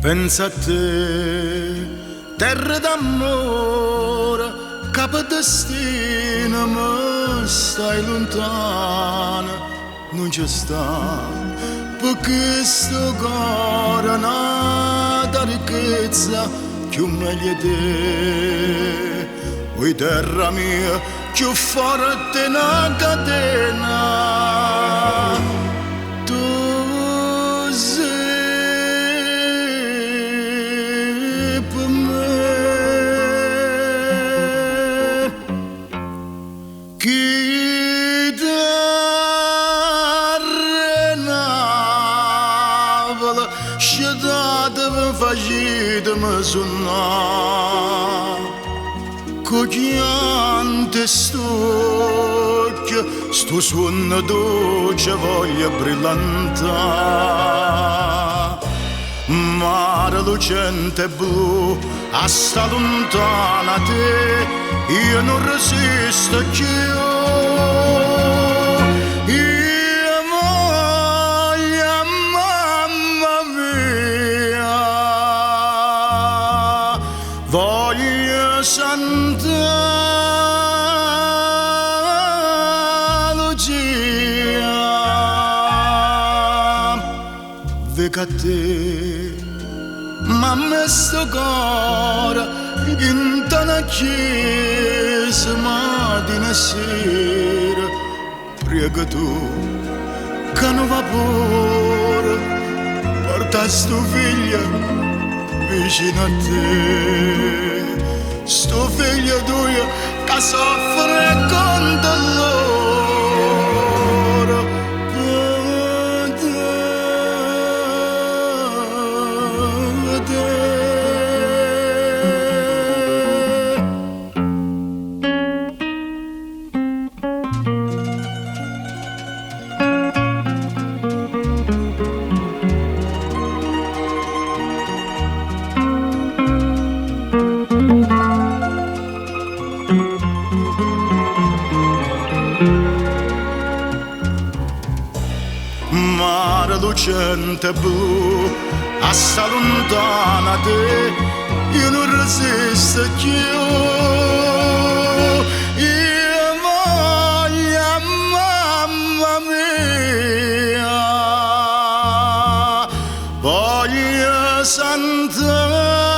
Pensa a te, terra d'amore, capo destino, ma stai lontana, non ci sta, perché sto cuore è nata ricchezza, più meglio te, vuoi terra mia, più forte una catena, tu sei. Chi t'arrenava, scedatemi, facitemi suonare, con chiante stocchio, sto suono dolce voglio brillantare. Mare lucente blu, a sta lontana te, io non resisto più. Io voglio, mamma mia, voglio Santa Lucia, veca te, mamma sto cuore in tana chiesa mattina e sera, prega tu che non vapore porta sto figlio vicino a te, sto figlio tuo che soffre con dolore. Mare lucente blu, a sta lontana te, io non resisto più. Io voglio, mamma mia, voglio Santa